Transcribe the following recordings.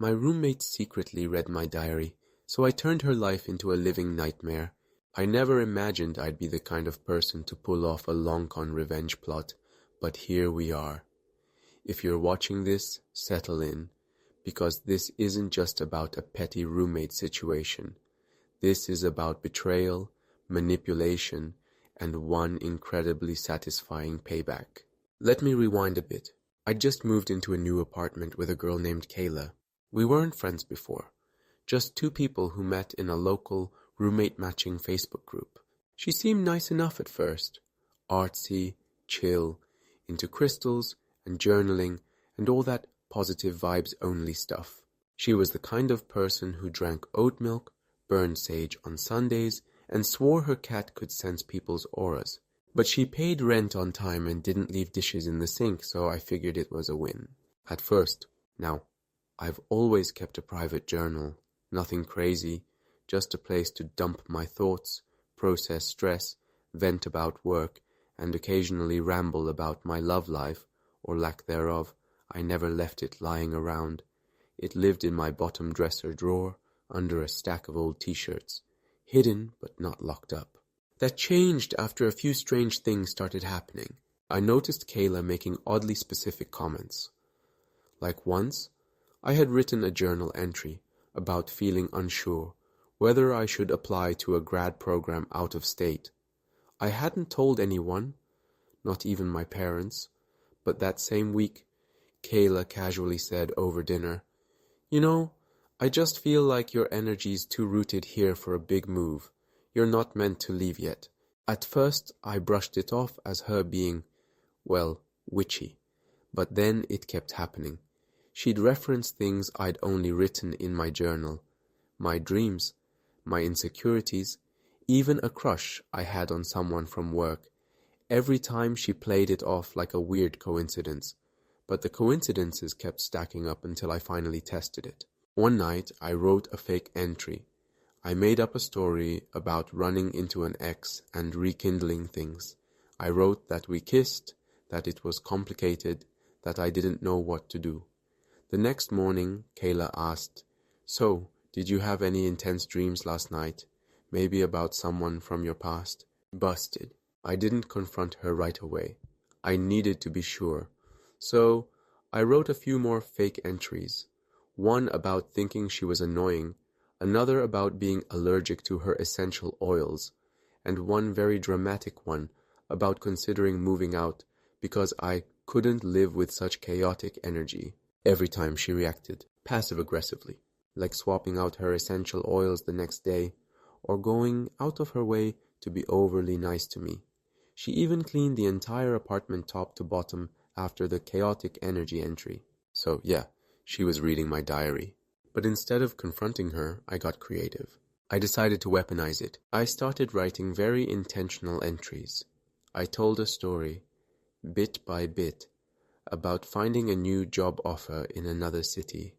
My roommate secretly read my diary, so I turned her life into a living nightmare. I never imagined I'd be the kind of person to pull off a long-con revenge plot, but here we are. If you're watching this, settle in, because this isn't just about a petty roommate situation. This is about betrayal, manipulation, and one incredibly satisfying payback. Let me rewind a bit. I just moved into a new apartment with a girl named Kayla. We weren't friends before, just two people who met in a local roommate-matching Facebook group. She seemed nice enough at first, artsy, chill, into crystals and journaling and all that positive vibes-only stuff. She was the kind of person who drank oat milk, burned sage on Sundays, and swore her cat could sense people's auras. But she paid rent on time and didn't leave dishes in the sink, so I figured it was a win. At first. Now, I've always kept a private journal. Nothing crazy, just a place to dump my thoughts, process stress, vent about work, and occasionally ramble about my love life, or lack thereof. I never left it lying around. It lived in my bottom dresser drawer, under a stack of old t-shirts, hidden but not locked up. That changed after a few strange things started happening. I noticed Kayla making oddly specific comments. Like once, I had written a journal entry about feeling unsure whether I should apply to a grad program out of state. I hadn't told anyone, not even my parents, but that same week, Kayla casually said over dinner, "You know, I just feel like your energy's too rooted here for a big move. You're not meant to leave yet." At first, I brushed it off as her being, well, witchy, but then it kept happening. She'd reference things I'd only written in my journal, my dreams, my insecurities, even a crush I had on someone from work. Every time she played it off like a weird coincidence, but the coincidences kept stacking up until I finally tested it. One night, I wrote a fake entry. I made up a story about running into an ex and rekindling things. I wrote that we kissed, that it was complicated, that I didn't know what to do. The next morning, Kayla asked, "So, did you have any intense dreams last night? Maybe about someone from your past?" Busted. I didn't confront her right away. I needed to be sure. So, I wrote a few more fake entries. One about thinking she was annoying, another about being allergic to her essential oils, and one very dramatic one about considering moving out because I couldn't live with such chaotic energy. Every time she reacted, passive-aggressively, like swapping out her essential oils the next day, or going out of her way to be overly nice to me. She even cleaned the entire apartment top to bottom after the chaotic energy entry. So yeah, she was reading my diary. But instead of confronting her, I got creative. I decided to weaponize it. I started writing very intentional entries. I told a story, bit by bit, about finding a new job offer in another city.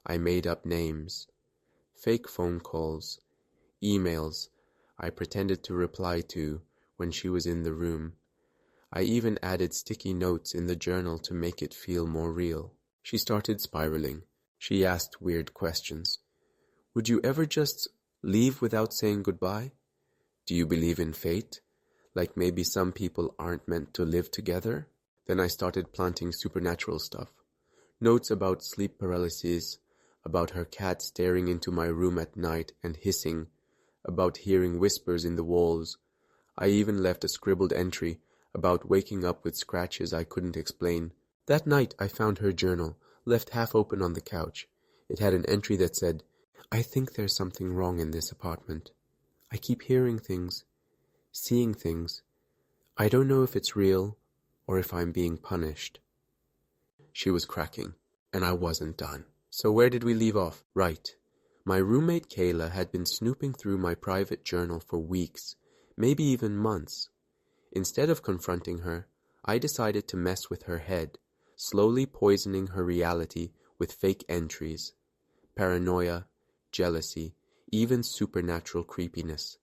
I made up names, fake phone calls, emails I pretended to reply to when she was in the room. I even added sticky notes in the journal to make it feel more real. She started spiraling. She asked weird questions. Would you ever just leave without saying goodbye? Do you believe in fate? Like maybe some people aren't meant to live together? Then I started planting supernatural stuff. Notes about sleep paralysis, about her cat staring into my room at night and hissing, about hearing whispers in the walls. I even left a scribbled entry about waking up with scratches I couldn't explain. That night I found her journal, left half open on the couch. It had an entry that said, "I think there's something wrong in this apartment. I keep hearing things, seeing things. I don't know if it's real or if I'm being punished." She was cracking, and I wasn't done. So where did we leave off? Right. My roommate Kayla had been snooping through my private journal for weeks, maybe even months. Instead of confronting her, I decided to mess with her head, slowly poisoning her reality with fake entries, paranoia, jealousy, even supernatural creepiness.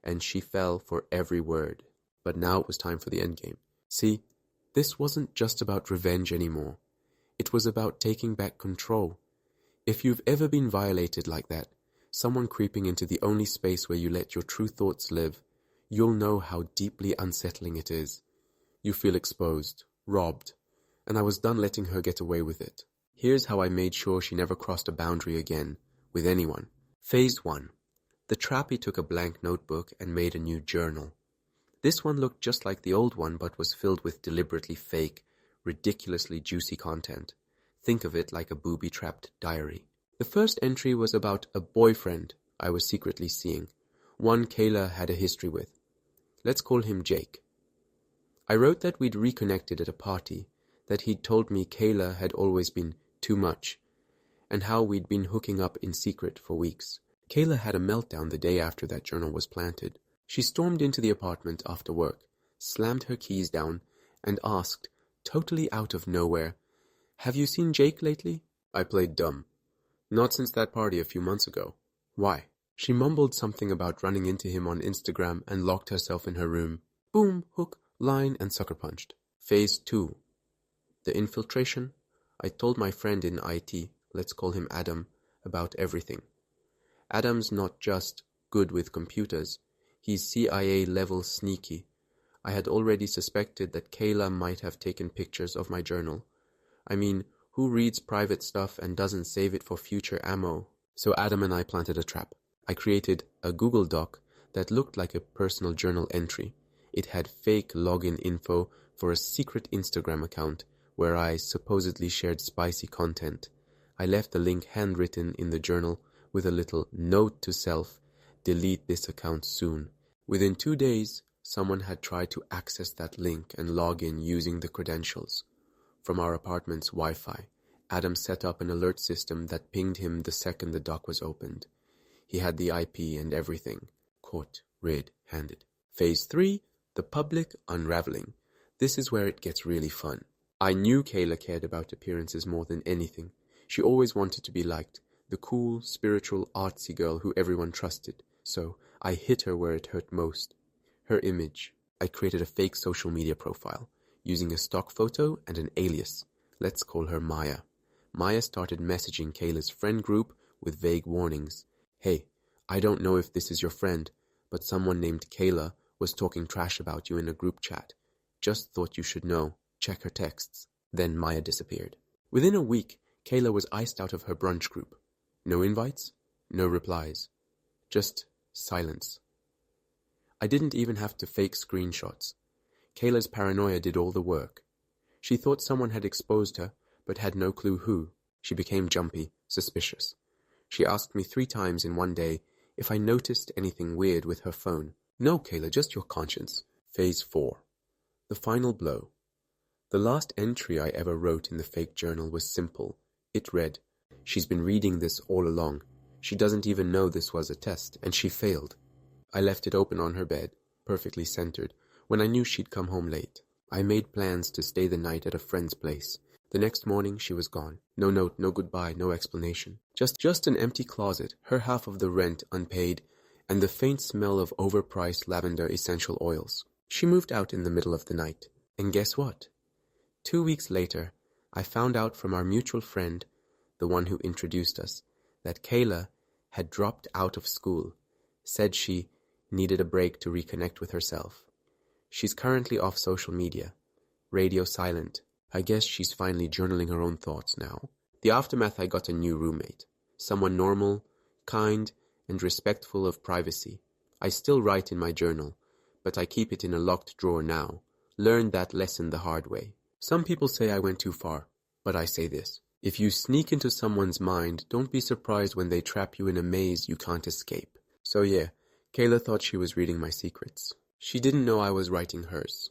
And she fell for every word. But now it was time for the endgame. See, this wasn't just about revenge anymore. It was about taking back control. If you've ever been violated like that, someone creeping into the only space where you let your true thoughts live, you'll know how deeply unsettling it is. You feel exposed, robbed, and I was done letting her get away with it. Here's how I made sure she never crossed a boundary again, with anyone. Phase 1. The trappy took a blank notebook and made a new journal. This one looked just like the old one but was filled with deliberately fake, ridiculously juicy content. Think of it like a booby-trapped diary. The first entry was about a boyfriend I was secretly seeing, one Kayla had a history with. Let's call him Jake. I wrote that we'd reconnected at a party, that he'd told me Kayla had always been too much, and how we'd been hooking up in secret for weeks. Kayla had a meltdown the day after that journal was planted. She stormed into the apartment after work, slammed her keys down, and asked, totally out of nowhere, "Have you seen Jake lately?" I played dumb. "Not since that party a few months ago." "Why?" She mumbled something about running into him on Instagram and locked herself in her room. Boom, hook, line, and sucker punched. Phase 2. The infiltration. I told my friend in IT, let's call him Adam, about everything. Adam's not just good with computers, he's CIA-level sneaky. I had already suspected that Kayla might have taken pictures of my journal. I mean, who reads private stuff and doesn't save it for future ammo? So Adam and I planted a trap. I created a Google Doc that looked like a personal journal entry. It had fake login info for a secret Instagram account where I supposedly shared spicy content. I left the link handwritten in the journal with a little note to self, delete this account soon. Within 2 days, someone had tried to access that link and log in using the credentials. From our apartment's Wi-Fi, Adam set up an alert system that pinged him the second the dock was opened. He had the IP and everything. Caught red-handed. Phase 3, the public unraveling. This is where it gets really fun. I knew Kayla cared about appearances more than anything. She always wanted to be liked, the cool, spiritual, artsy girl who everyone trusted. So I hit her where it hurt most. Her image. I created a fake social media profile, using a stock photo and an alias. Let's call her Maya. Maya started messaging Kayla's friend group with vague warnings. Hey, I don't know if this is your friend, but someone named Kayla was talking trash about you in a group chat. Just thought you should know. Check her texts. Then Maya disappeared. Within a week, Kayla was iced out of her brunch group. No invites, no replies. Just silence. I didn't even have to fake screenshots. Kayla's paranoia did all the work. She thought someone had exposed her, but had no clue who. She became jumpy, suspicious. She asked me 3 times in one day if I noticed anything weird with her phone. No, Kayla, just your conscience. Phase 4. The final blow. The last entry I ever wrote in the fake journal was simple. It read, "She's been reading this all along. She doesn't even know this was a test, and she failed." I left it open on her bed, perfectly centered, when I knew she'd come home late. I made plans to stay the night at a friend's place. The next morning she was gone. No note, no goodbye, no explanation. Just an empty closet, her half of the rent unpaid, and the faint smell of overpriced lavender essential oils. She moved out in the middle of the night. And guess what? 2 weeks later, I found out from our mutual friend, the one who introduced us, that Kayla had dropped out of school, said she needed a break to reconnect with herself. She's currently off social media, radio silent. I guess she's finally journaling her own thoughts now. The aftermath, I got a new roommate, someone normal, kind, and respectful of privacy. I still write in my journal, but I keep it in a locked drawer now. Learned that lesson the hard way. Some people say I went too far, but I say this. If you sneak into someone's mind, don't be surprised when they trap you in a maze you can't escape. So yeah, Kayla thought she was reading my secrets. She didn't know I was writing hers.